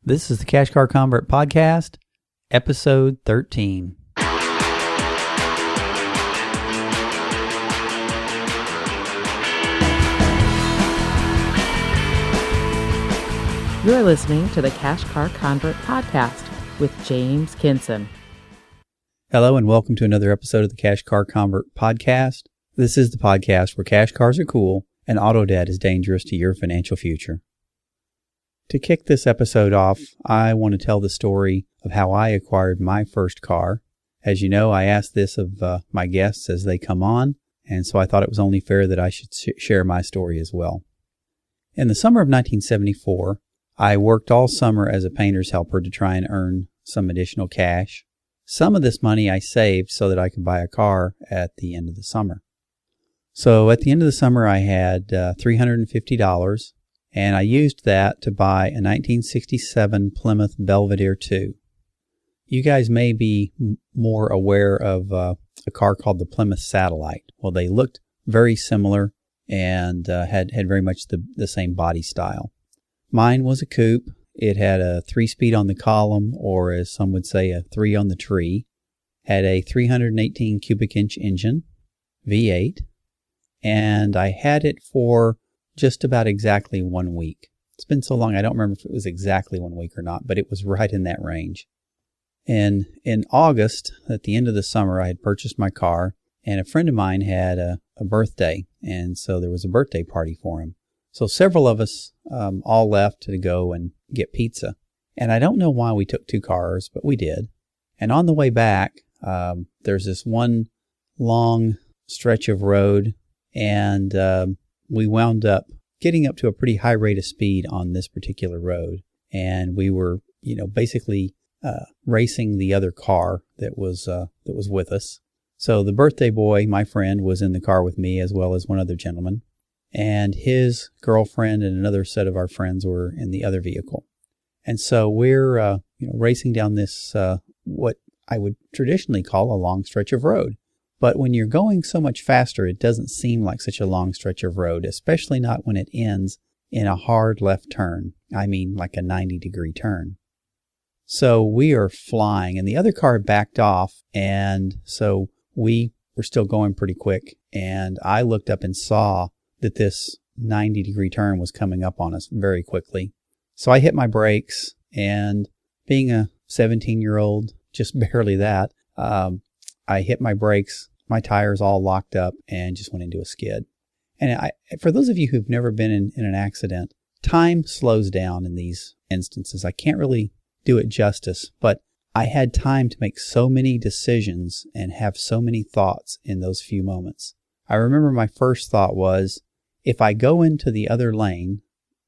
This is the Cash Car Convert Podcast, Episode 13. You are listening to the Cash Car Convert Podcast with James Kinson. Hello and welcome to another episode of the Cash Car Convert Podcast. This is the podcast where cash cars are cool and auto debt is dangerous to your financial future. To kick this episode off, I want to tell the story of how I acquired my first car. As you know, I ask this of my guests as they come on, and so I thought it was only fair that I should share my story as well. In the summer of 1974, I worked all summer as a painter's helper to try and earn some additional cash. Some of this money I saved so that I could buy a car at the end of the summer. So at the end of the summer, I had $350. And I used that to buy a 1967 Plymouth Belvedere 2. You guys may be more aware of a car called the Plymouth Satellite. Well, they looked very similar and had very much the same body style. Mine was a coupe. It had a 3-speed on the column, or as some would say, a 3 on the tree. Had a 318 cubic inch engine, V8. And I had it for just about exactly 1 week. It's been so long, I don't remember if it was exactly 1 week or not, but it was right in that range. And in August, at the end of the summer, I had purchased my car, and a friend of mine had a birthday, and so there was a birthday party for him. So several of us all left to go and get pizza. And I don't know why we took 2 cars, but we did. And on the way back, there's this one long stretch of road, and we wound up getting up to a pretty high rate of speed on this particular road. And we were, basically racing the other car that was with us. So the birthday boy, my friend, was in the car with me as well as one other gentleman. And his girlfriend and another set of our friends were in the other vehicle. And so we're, racing down this, what I would traditionally call a long stretch of road. But when you're going so much faster, it doesn't seem like such a long stretch of road, especially not when it ends in a hard left turn. I mean, like a 90-degree turn. So we are flying, and the other car backed off, and so we were still going pretty quick. And I looked up and saw that this 90-degree turn was coming up on us very quickly. So I hit my brakes, and being a 17-year-old, just barely that, I hit my brakes, my tires all locked up, and just went into a skid. And for those of you who've never been in an accident, time slows down in these instances. I can't really do it justice, but I had time to make so many decisions and have so many thoughts in those few moments. I remember my first thought was, if I go into the other lane,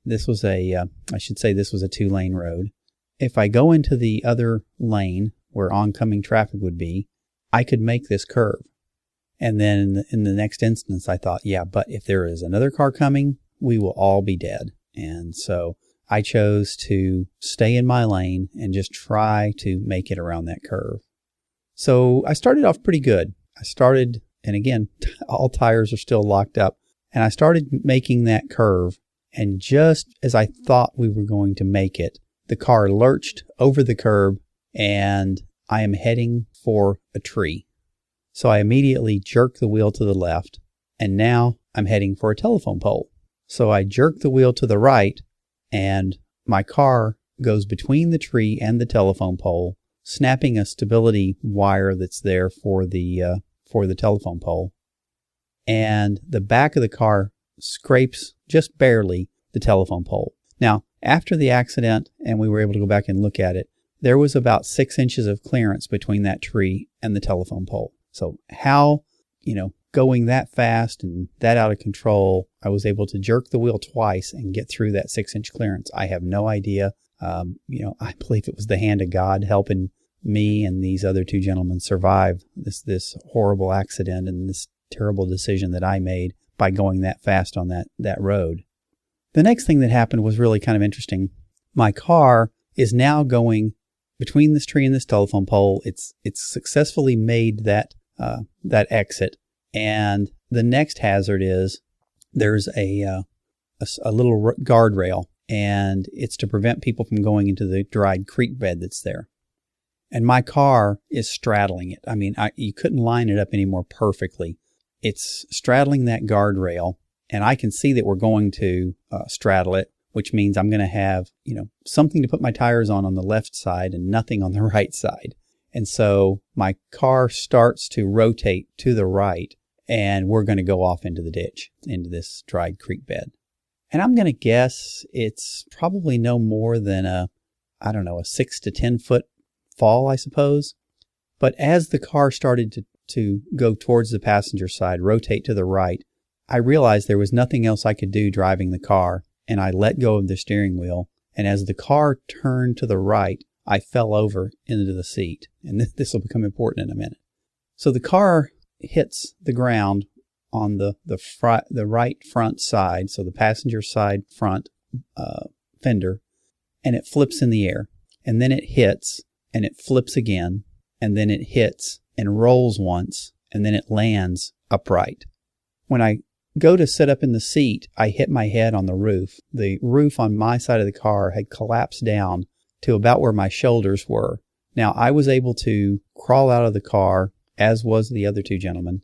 this was a 2-lane road. If I go into the other lane where oncoming traffic would be, I could make this curve. And then in the next instance, I thought, yeah, but if there is another car coming, we will all be dead. And so I chose to stay in my lane and just try to make it around that curve. So I started off pretty good. And again, all tires are still locked up. And I started making that curve. And just as I thought we were going to make it, the car lurched over the curb, and I am heading for a tree. So I immediately jerk the wheel to the left, and now I'm heading for a telephone pole. So I jerk the wheel to the right, and my car goes between the tree and the telephone pole, snapping a stability wire that's there for the telephone pole. And the back of the car scrapes just barely the telephone pole. Now, after the accident, and we were able to go back and look at it, there was about 6 inches of clearance between that tree and the telephone pole. So how, going that fast and that out of control, I was able to jerk the wheel twice and get through that 6-inch clearance. I have no idea. I believe it was the hand of God helping me and these other 2 gentlemen survive this horrible accident and this terrible decision that I made by going that fast on that road. The next thing that happened was really kind of interesting. My car is now going between this tree and this telephone pole. It's successfully made that exit. And the next hazard is there's a little guardrail, and it's to prevent people from going into the dried creek bed that's there. And my car is straddling it. I mean, you couldn't line it up any more perfectly. It's straddling that guardrail, and I can see that we're going to straddle it, which means I'm going to have, something to put my tires on the left side and nothing on the right side. And so my car starts to rotate to the right, and we're going to go off into the ditch, into this dried creek bed. And I'm going to guess it's probably no more than a 6 to 10 foot fall, I suppose. But as the car started to go towards the passenger side, rotate to the right, I realized there was nothing else I could do driving the car, and I let go of the steering wheel. And as the car turned to the right, I fell over into the seat. And this will become important in a minute. So the car hits the ground on the right front side, so the passenger side front fender, and it flips in the air. And then it hits, and it flips again, and then it hits and rolls once, and then it lands upright. When I go to sit up in the seat, I hit my head on the roof. The roof on my side of the car had collapsed down to about where my shoulders were. Now, I was able to crawl out of the car, as was the other two gentlemen.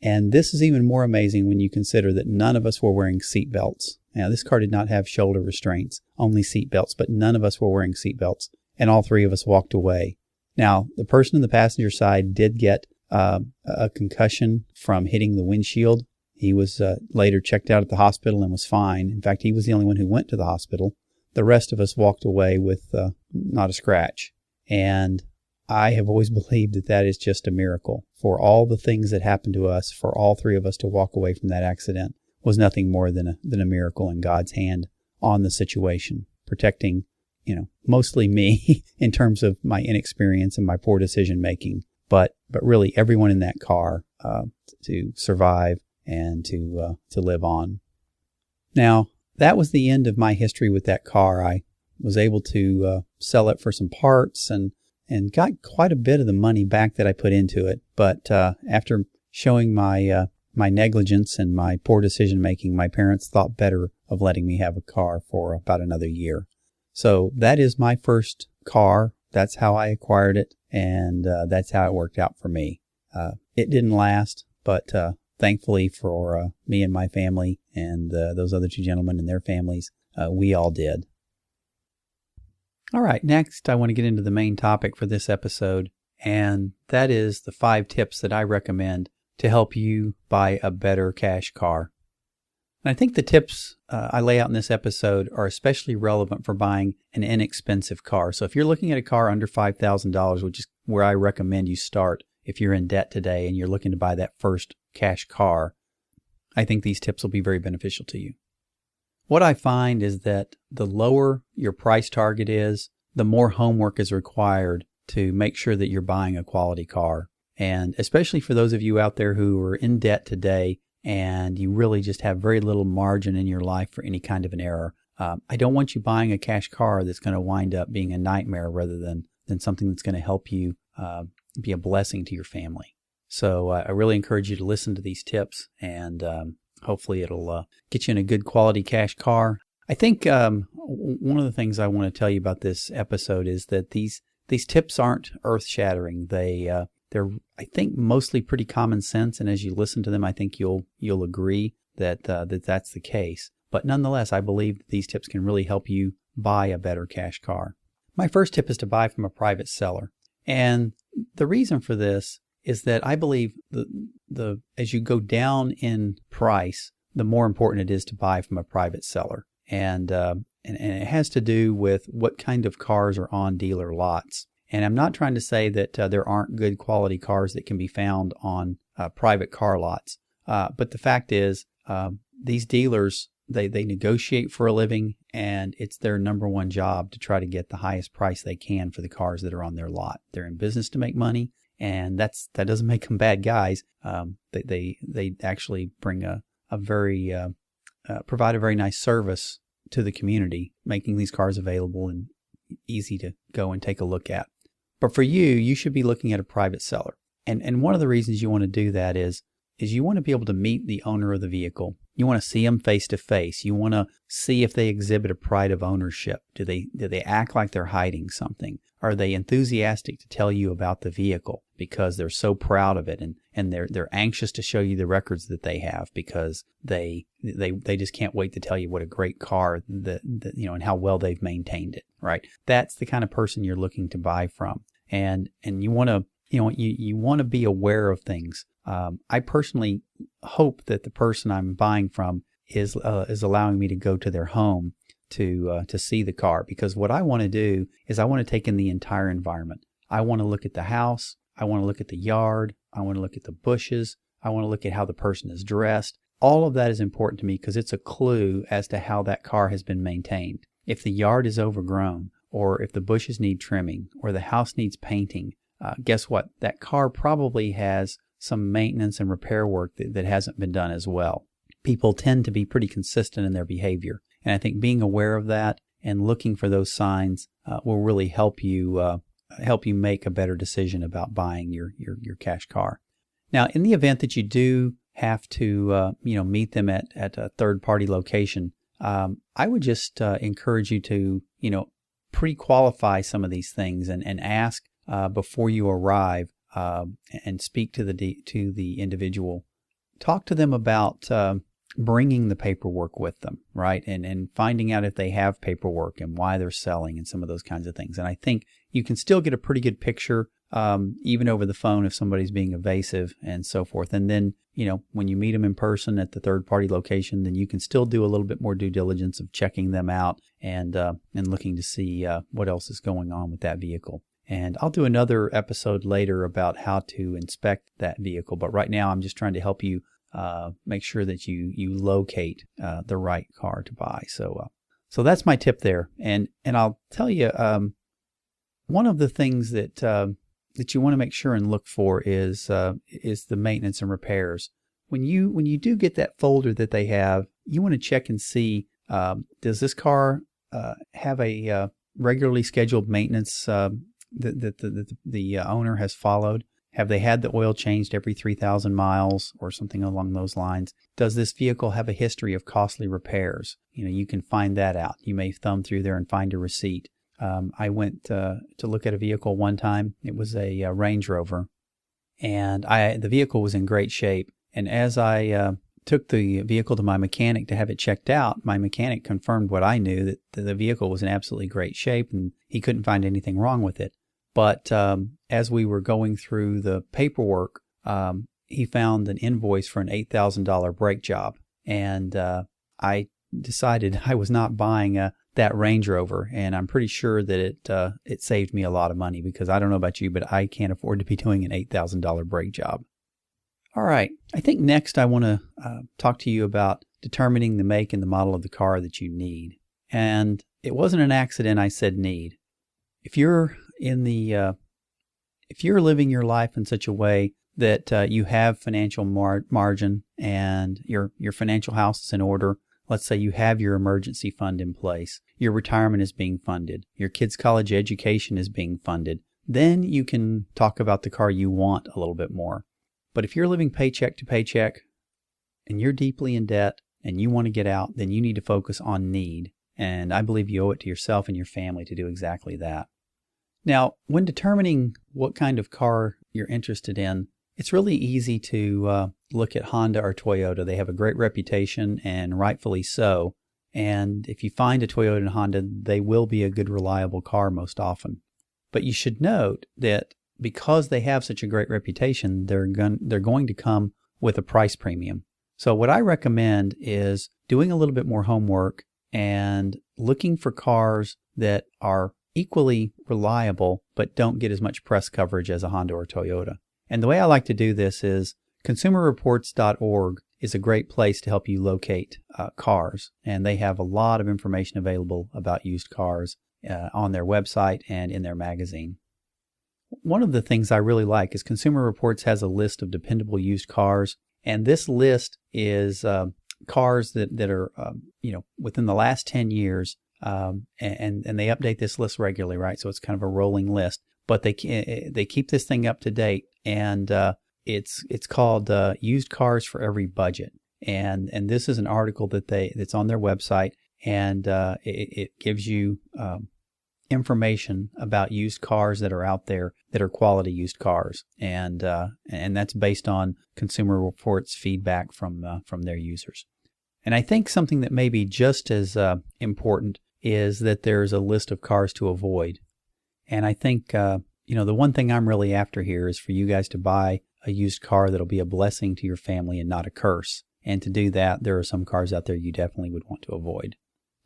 And this is even more amazing when you consider that none of us were wearing seat belts. Now, this car did not have shoulder restraints, only seat belts, but none of us were wearing seat belts. And all three of us walked away. Now, the person in the passenger side did get a concussion from hitting the windshield. He was later checked out at the hospital and was fine. In fact, he was the only one who went to the hospital. The rest of us walked away with not a scratch. And I have always believed that that is just a miracle. For all the things that happened to us, for all three of us to walk away from that accident was nothing more than a miracle in God's hand on the situation, protecting mostly me in terms of my inexperience and my poor decision making, but really everyone in that car to survive and to live on. Now, that was the end of my history with that car. I was able to sell it for some parts and got quite a bit of the money back that I put into it. But after showing my negligence and my poor decision making, my parents thought better of letting me have a car for about another year. So that is my first car. That's how I acquired it, and that's how it worked out for me. It didn't last, but thankfully for me and my family and those other two gentlemen and their families, we all did. All right, next I want to get into the main topic for this episode, and that is the 5 tips that I recommend to help you buy a better cash car. And I think the tips I lay out in this episode are especially relevant for buying an inexpensive car. So if you're looking at a car under $5,000, which is where I recommend you start if you're in debt today and you're looking to buy that first cash car, I think these tips will be very beneficial to you. What I find is that the lower your price target is, the more homework is required to make sure that you're buying a quality car. And especially for those of you out there who are in debt today and you really just have very little margin in your life for any kind of an error, I don't want you buying a cash car that's going to wind up being a nightmare rather than something that's going to help you be a blessing to your family. So I really encourage you to listen to these tips, and hopefully it'll get you in a good quality cash car. I think one of the things I want to tell you about this episode is that these tips aren't earth-shattering. They're, I think, mostly pretty common sense, and as you listen to them, I think you'll agree that that's the case. But nonetheless, I believe that these tips can really help you buy a better cash car. My first tip is to buy from a private seller, and the reason for this is that I believe the as you go down in price, the more important it is to buy from a private seller, and it has to do with what kind of cars are on dealer lots. And I'm not trying to say that there aren't good quality cars that can be found on private car lots. But the fact is, these dealers, they negotiate for a living, and it's their number one job to try to get the highest price they can for the cars that are on their lot. They're in business to make money, and that doesn't make them bad guys. They actually bring provide a very nice service to the community, making these cars available and easy to go and take a look at. But for you should be looking at a private seller. And one of the reasons you want to do that is you want to be able to meet the owner of the vehicle. see them face to face. You want to see if they exhibit a pride of ownership. Do they act like they're hiding something? Are they enthusiastic to tell you about the vehicle because they're so proud of it, and they're anxious to show you the records that they have because they just can't wait to tell you what a great car and how well they've maintained it, right? That's the kind of person you're looking to buy from, and you want to you want to be aware of things. I personally hope that the person I'm buying from is allowing me to go to their home to see the car, because what I want to do is I want to take in the entire environment. I want to look at the house. I want to look at the yard. I want to look at the bushes. I want to look at how the person is dressed. All of that is important to me because it's a clue as to how that car has been maintained. If the yard is overgrown, or if the bushes need trimming, or the house needs painting, guess what? That car probably has some maintenance and repair work that hasn't been done as well. People tend to be pretty consistent in their behavior. And I think being aware of that and looking for those signs will really help you make a better decision about buying your cash car. Now, in the event that you do have to meet them at a third party location, I would just encourage you to pre-qualify some of these things and ask before you arrive and speak to the individual. Talk to them about bringing the paperwork with them, right? And finding out if they have paperwork and why they're selling and some of those kinds of things. And I think you can still get a pretty good picture, even over the phone, if somebody's being evasive and so forth. And then, when you meet them in person at the third party location, then you can still do a little bit more due diligence of checking them out and looking to see what else is going on with that vehicle. And I'll do another episode later about how to inspect that vehicle. But right now I'm just trying to help you make sure that you locate the right car to buy. So that's my tip there. And I'll tell you, one of the things that you want to make sure and look for is the maintenance and repairs. When you do get that folder that they have, you want to check and see, does this car have a regularly scheduled maintenance that the owner has followed? Have they had the oil changed every 3,000 miles or something along those lines? Does this vehicle have a history of costly repairs? You can find that out. You may thumb through there and find a receipt. I went to look at a vehicle one time. It was a Range Rover, and the vehicle was in great shape. And as I took the vehicle to my mechanic to have it checked out, my mechanic confirmed what I knew, that the vehicle was in absolutely great shape and he couldn't find anything wrong with it. But as we were going through the paperwork, he found an invoice for an $8,000 brake job. And I decided I was not buying that Range Rover. And I'm pretty sure that it saved me a lot of money, because I don't know about you, but I can't afford to be doing an $8,000 brake job. All right. I think next I want to talk to you about determining the make and the model of the car that you need. And it wasn't an accident I said need. If you're living your life in such a way that you have financial margin and your financial house is in order, let's say you have your emergency fund in place, your retirement is being funded, your kids' college education is being funded, then you can talk about the car you want a little bit more. But if you're living paycheck to paycheck and you're deeply in debt and you want to get out, then you need to focus on need. And I believe you owe it to yourself and your family to do exactly that. Now, when determining what kind of car you're interested in, it's really easy to look at Honda or Toyota. They have a great reputation, and rightfully so. And if you find a Toyota and Honda, they will be a good, reliable car most often. But you should note that because they have such a great reputation, they're going to come with a price premium. So what I recommend is doing a little bit more homework and looking for cars that are equally reliable but don't get as much press coverage as a Honda or Toyota. And the way I like to do this is consumerreports.org is a great place to help you locate cars. And they have a lot of information available about used cars on their website and in their magazine. One of the things I really like is Consumer Reports has a list of dependable used cars. And this list is cars that are, within the last 10 years. And they update this list regularly, right? So it's kind of a rolling list, but they keep this thing up to date, and it's called Used Cars for Every Budget. And this is an article that's on their website, and it gives you information about used cars that are out there that are quality used cars, and that's based on Consumer Reports feedback from their users. And I think something that may be just as important is that there's a list of cars to avoid. And I think the one thing I'm really after here is for you guys to buy a used car that'll be a blessing to your family and not a curse. And to do that, there are some cars out there you definitely would want to avoid.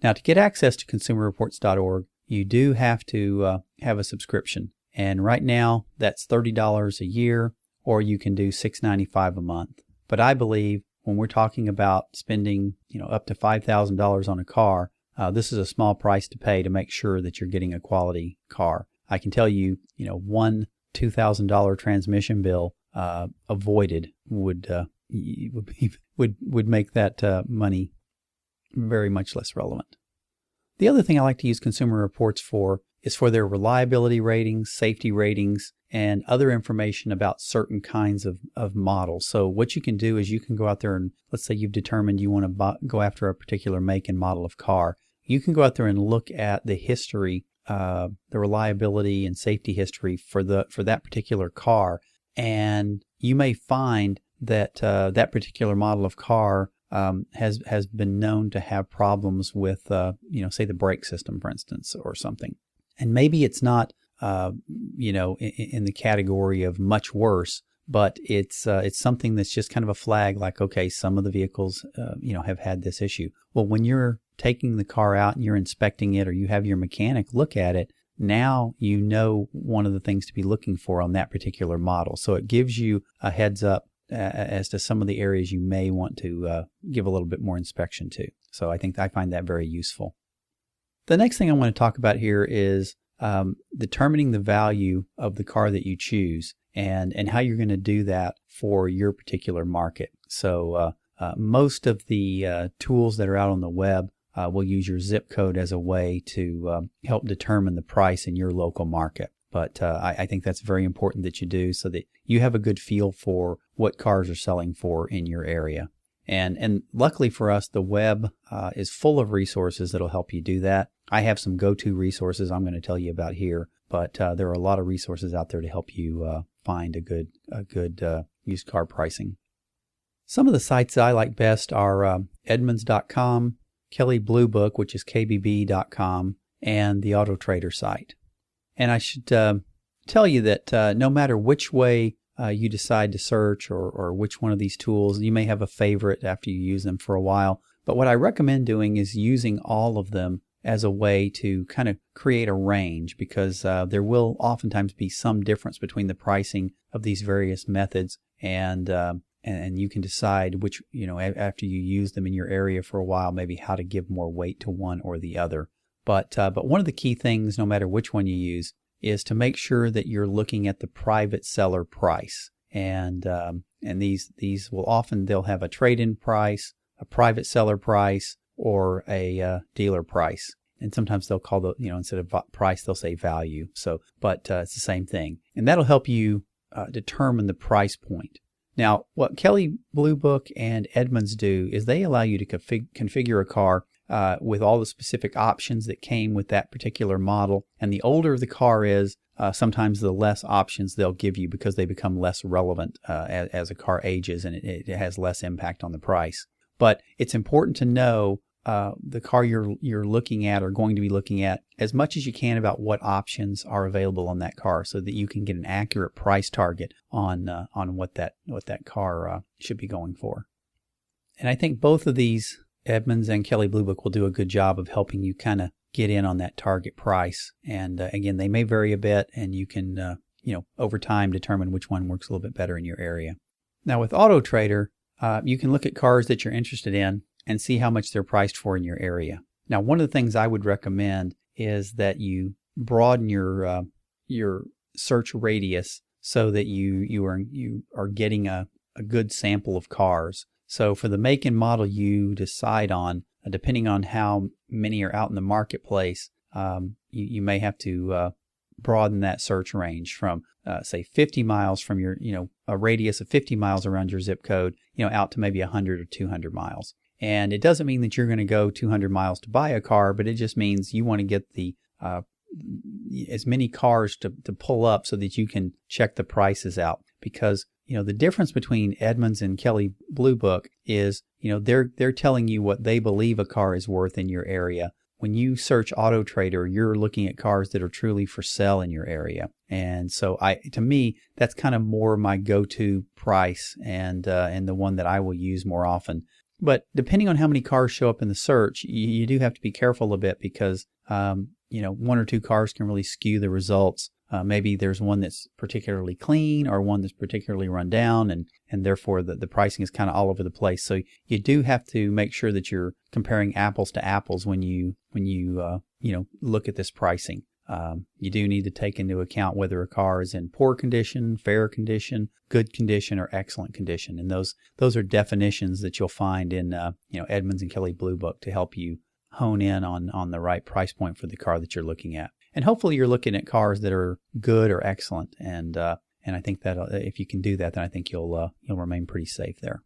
Now, to get access to consumerreports.org, you do have to have a subscription. And right now, that's $30 a year, or you can do $6.95 a month. But I believe when we're talking about spending, up to $5,000 on a car, this is a small price to pay to make sure that you're getting a quality car. I can tell you, one $2,000 transmission bill avoided would make that money very much less relevant. The other thing I like to use Consumer Reports for is for their reliability ratings, safety ratings, and other information about certain kinds of models. So what you can do is you can go out there and, let's say you've determined you want to go after a particular make and model of car. You can go out there and look at the history, the reliability and safety history for that particular car, and you may find that that particular model of car has been known to have problems with, say the brake system, for instance, or something. And maybe it's not, in the category of much worse, but it's something that's just kind of a flag, like, okay, some of the vehicles, have had this issue. Well, when you're taking the car out and you're inspecting it, or you have your mechanic look at it, now you know one of the things to be looking for on that particular model. So it gives you a heads up as to some of the areas you may want to give a little bit more inspection to. So I find that very useful. The next thing I want to talk about here is determining the value of the car that you choose and how you're going to do that for your particular market. So most of the tools that are out on the web will use your zip code as a way to help determine the price in your local market. But I think that's very important that you do, so that you have a good feel for what cars are selling for in your area. And luckily for us, the web is full of resources that'll help you do that. I have some go-to resources I'm going to tell you about here, but there are a lot of resources out there to help you find a good used car pricing. Some of the sites that I like best are Edmunds.com, Kelley Blue Book, which is KBB.com, and the Autotrader site. And I should tell you that no matter which way you decide to search or which one of these tools, you may have a favorite after you use them for a while. But what I recommend doing is using all of them as a way to kind of create a range, because there will oftentimes be some difference between the pricing of these various methods, and you can decide which, after you use them in your area for a while, maybe how to give more weight to one or the other. But one of the key things, no matter which one you use, is to make sure that you're looking at the private seller price. And these will often, they'll have a trade-in price, a private seller price, or a dealer price. And sometimes they'll call instead of price, they'll say value. But it's the same thing. And that'll help you determine the price point. Now, what Kelley Blue Book and Edmunds do is they allow you to configure a car with all the specific options that came with that particular model. And the older the car is, sometimes the less options they'll give you, because they become less relevant as a car ages, and it has less impact on the price. But it's important to know the car you're looking at or going to be looking at as much as you can about what options are available on that car, so that you can get an accurate price target on what that car should be going for. And I think both of these, Edmunds and Kelley Blue Book, will do a good job of helping you kind of get in on that target price. And again, they may vary a bit, and you can over time determine which one works a little bit better in your area. Now with Autotrader, you can look at cars that you're interested in and see how much they're priced for in your area. Now, one of the things I would recommend is that you broaden your search radius so that you are getting a good sample of cars. So for the make and model you decide on, depending on how many are out in the marketplace, you may have to broaden that search range from, say, 50 miles from your, a radius of 50 miles around your zip code, out to maybe 100 or 200 miles. And it doesn't mean that you're going to go 200 miles to buy a car, but it just means you want to get the as many cars to pull up so that you can check the prices out. Because, the difference between Edmunds and Kelley Blue Book is, they're telling you what they believe a car is worth in your area. When you search Autotrader, you're looking at cars that are truly for sale in your area. And so to me, that's kind of more my go-to price and the one that I will use more often. But depending on how many cars show up in the search, you do have to be careful a bit because, one or two cars can really skew the results. Maybe there's one that's particularly clean or one that's particularly run down, and therefore the pricing is kind of all over the place. So you do have to make sure that you're comparing apples to apples when you look at this pricing. You do need to take into account whether a car is in poor condition, fair condition, good condition, or excellent condition. And those are definitions that you'll find in Edmunds and Kelley Blue Book to help you hone in on the right price point for the car that you're looking at. And hopefully you're looking at cars that are good or excellent. And I think that if you can do that, then I think you'll remain pretty safe there.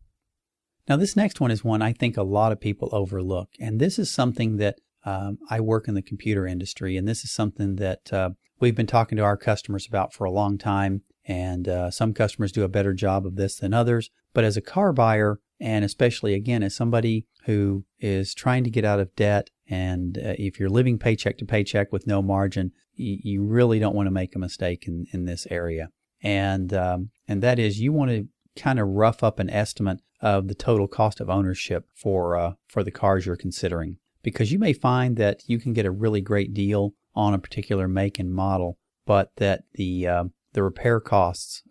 Now, this next one is one I think a lot of people overlook. And this is something that I work in the computer industry, and this is something that we've been talking to our customers about for a long time. And some customers do a better job of this than others. But as a car buyer, and especially, again, as somebody who is trying to get out of debt, and if you're living paycheck to paycheck with no margin, you really don't want to make a mistake in this area. And that is, you want to kind of rough up an estimate of the total cost of ownership for the cars you're considering. Because you may find that you can get a really great deal on a particular make and model, but that the repair costs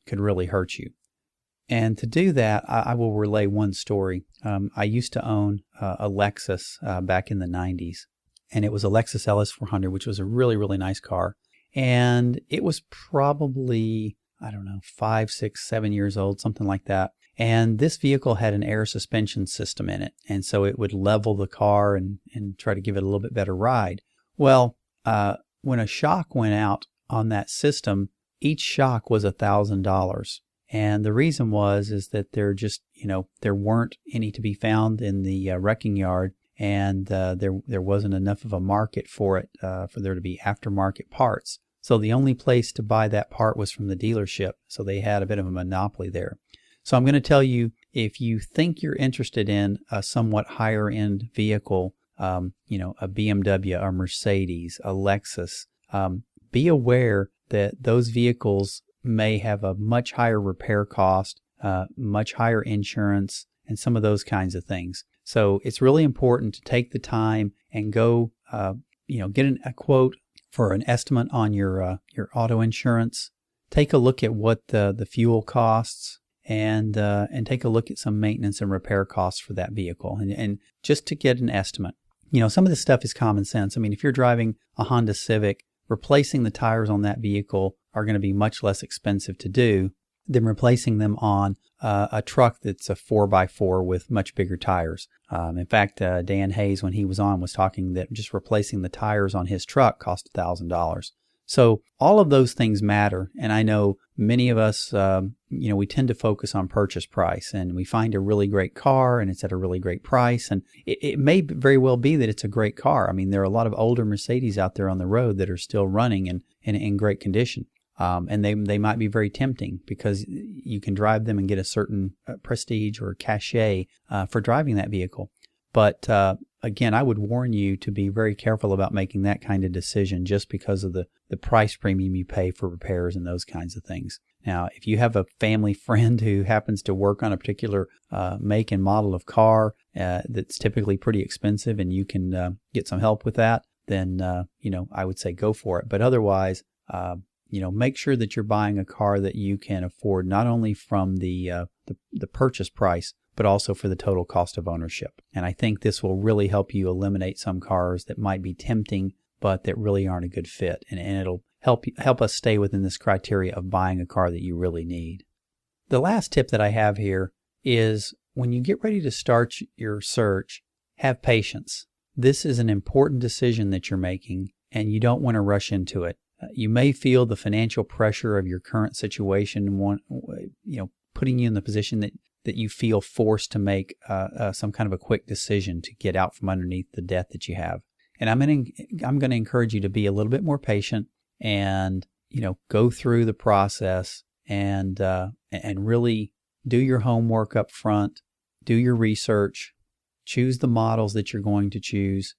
could really hurt you. And to do that, I will relay one story. I used to own a Lexus back in the 90s, and it was a Lexus LS400, which was a really, really nice car. And it was probably, 5, 6, 7 years old, something like that. And this vehicle had an air suspension system in it, and so it would level the car and try to give it a little bit better ride. Well, when a shock went out on that system, each shock was $1,000. And the reason is that there weren't any to be found in the wrecking yard, and there wasn't enough of a market for it for there to be aftermarket parts. So the only place to buy that part was from the dealership. So they had a bit of a monopoly there. So I'm going to tell you, if you think you're interested in a somewhat higher end vehicle, a BMW, a Mercedes, a Lexus, be aware that those vehicles may have a much higher repair cost, much higher insurance, and some of those kinds of things. So it's really important to take the time and go, get a quote for an estimate on your auto insurance. Take a look at what the fuel costs, and take a look at some maintenance and repair costs for that vehicle, and just to get an estimate. Some of this stuff is common sense. I mean, if you're driving a Honda Civic, replacing the tires on that vehicle are going to be much less expensive to do than replacing them on a truck that's a 4x4 with much bigger tires. In fact, Dan Hayes, when he was on, was talking that just replacing the tires on his truck cost $1,000. So all of those things matter. And I know many of us, we tend to focus on purchase price, and we find a really great car and it's at a really great price. And it may very well be that it's a great car. I mean, there are a lot of older Mercedes out there on the road that are still running and in great condition. And they might be very tempting because you can drive them and get a certain prestige or cachet for driving that vehicle. But again, I would warn you to be very careful about making that kind of decision just because of the price premium you pay for repairs and those kinds of things. Now, if you have a family friend who happens to work on a particular make and model of car that's typically pretty expensive and you can get some help with that, then, I would say go for it. But otherwise, make sure that you're buying a car that you can afford, not only from the purchase price, but also for the total cost of ownership. And I think this will really help you eliminate some cars that might be tempting, but that really aren't a good fit. And it'll help us stay within this criteria of buying a car that you really need. The last tip that I have here is when you get ready to start your search, have patience. This is an important decision that you're making, and you don't want to rush into it. You may feel the financial pressure of your current situation, putting you in the position that you feel forced to make some kind of a quick decision to get out from underneath the debt that you have. And I'm going to encourage you to be a little bit more patient and go through the process and really do your homework up front, do your research, choose the models that you're going to choose,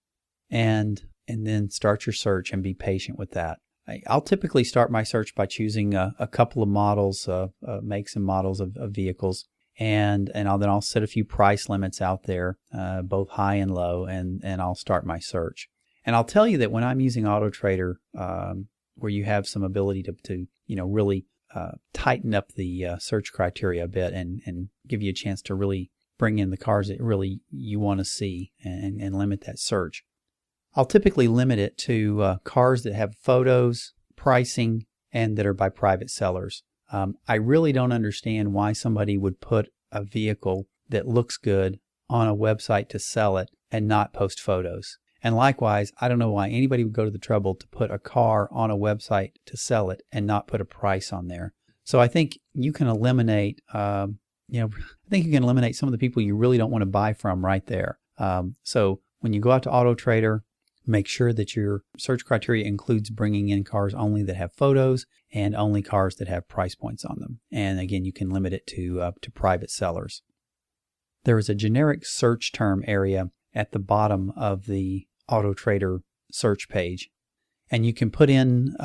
and then start your search and be patient with that. I'll typically start my search by choosing a couple of models, makes and models of vehicles, and I'll set a few price limits out there, both high and low, and I'll start my search. And I'll tell you that when I'm using Autotrader, where you have some ability to really tighten up the search criteria a bit and give you a chance to really bring in the cars that really you want to see and limit that search. I'll typically limit it to cars that have photos, pricing, and that are by private sellers. I really don't understand why somebody would put a vehicle that looks good on a website to sell it and not post photos. And likewise, I don't know why anybody would go to the trouble to put a car on a website to sell it and not put a price on there. So I think you can eliminate, I think you can eliminate some of the people you really don't want to buy from right there. So when you go out to Autotrader, make sure that your search criteria includes bringing in cars only that have photos and only cars that have price points on them. And again, you can limit it to private sellers. There is a generic search term area at the bottom of the Autotrader search page, and you can put in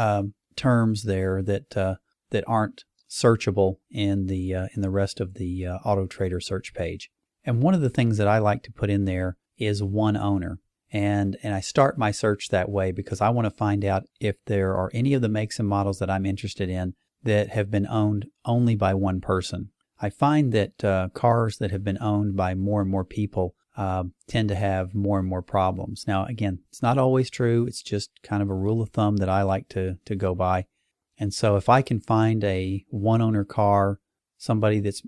terms there that aren't searchable in the rest of the Autotrader search page. And one of the things that I like to put in there is one owner. And I start my search that way because I want to find out if there are any of the makes and models that I'm interested in that have been owned only by one person. I find that cars that have been owned by more and more people tend to have more and more problems. Now, again, it's not always true. It's just kind of a rule of thumb that I like to go by. And so if I can find a one-owner car, somebody that's,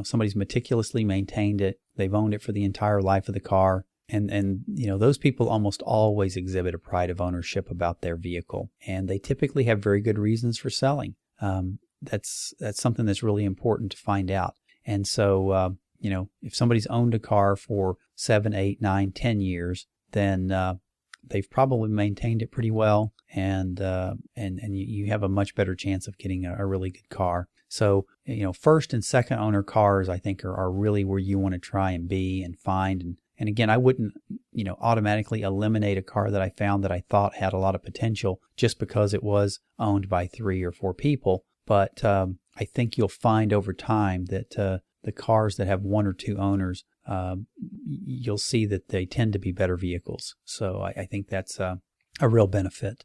somebody's meticulously maintained it, they've owned it for the entire life of the car, and those people almost always exhibit a pride of ownership about their vehicle, and they typically have very good reasons for selling. That's something that's really important to find out. And so, if somebody's owned a car for 7, 8, 9, 10 years, then they've probably maintained it pretty well, and you have a much better chance of getting a really good car. So, first and second owner cars, I think, are really where you want to try and be and find. And again, I wouldn't, automatically eliminate a car that I found that I thought had a lot of potential just because it was owned by 3 or 4 people. But I think you'll find over time that the cars that have 1 or 2 owners, you'll see that they tend to be better vehicles. So I think that's a real benefit.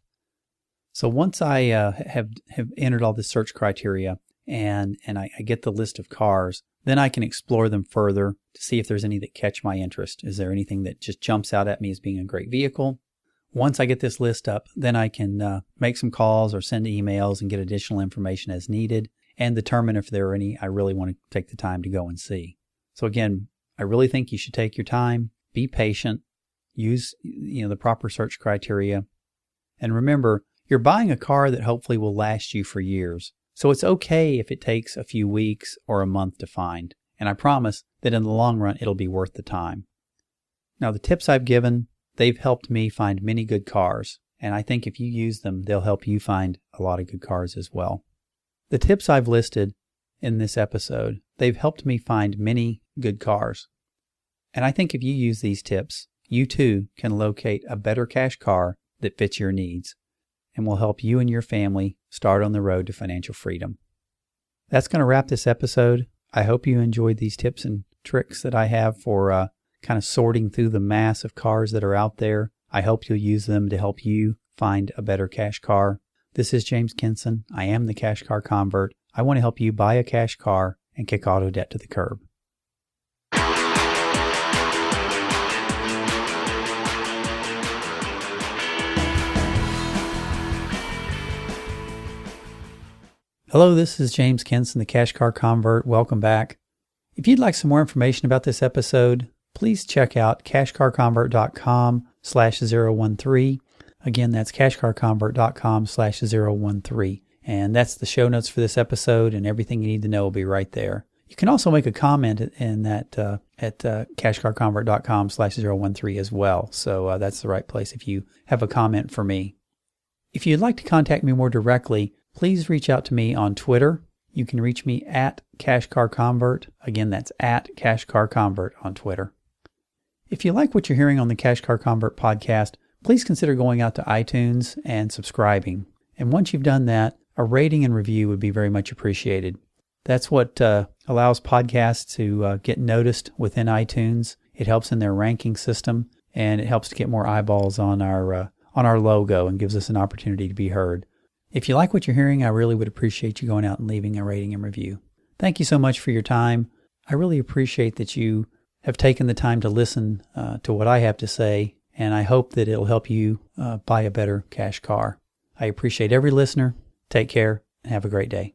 So once I have entered all the search criteria and I get the list of cars, then I can explore them further to see if there's any that catch my interest. Is there anything that just jumps out at me as being a great vehicle? Once I get this list up, then I can make some calls or send emails and get additional information as needed and determine if there are any I really want to take the time to go and see. So again, I really think you should take your time, be patient, use the proper search criteria, and remember, you're buying a car that hopefully will last you for years. So it's okay if it takes a few weeks or a month to find, and I promise that in the long run it'll be worth the time. Now the tips I've given, they've helped me find many good cars, and I think if you use them, they'll help you find a lot of good cars as well. The tips I've listed in this episode, they've helped me find many good cars. And I think if you use these tips, you too can locate a better cash car that fits your needs and will help you and your family start on the road to financial freedom. That's going to wrap this episode. I hope you enjoyed these tips and tricks that I have for kind of sorting through the mass of cars that are out there. I hope you'll use them to help you find a better cash car. This is James Kinson. I am the Cash Car Convert. I want to help you buy a cash car and kick auto debt to the curb. Hello, this is James Kinson, the Cash Car Convert. Welcome back. If you'd like some more information about this episode, please check out cashcarconvert.com/013. Again, that's cashcarconvert.com/013. And that's the show notes for this episode, and everything you need to know will be right there. You can also make a comment in that at cashcarconvert.com/013 as well. So that's the right place if you have a comment for me. If you'd like to contact me more directly, please reach out to me on Twitter. You can reach me at cashcarconvert. Again, that's at cashcarconvert on Twitter. If you like what you're hearing on the Cash Car Convert podcast, please consider going out to iTunes and subscribing. And once you've done that, a rating and review would be very much appreciated. That's what allows podcasts to get noticed within iTunes. It helps in their ranking system, and it helps to get more eyeballs on our logo and gives us an opportunity to be heard. If you like what you're hearing, I really would appreciate you going out and leaving a rating and review. Thank you so much for your time. I really appreciate that you have taken the time to listen to what I have to say, and I hope that it'll help you buy a better cash car. I appreciate every listener. Take care and have a great day.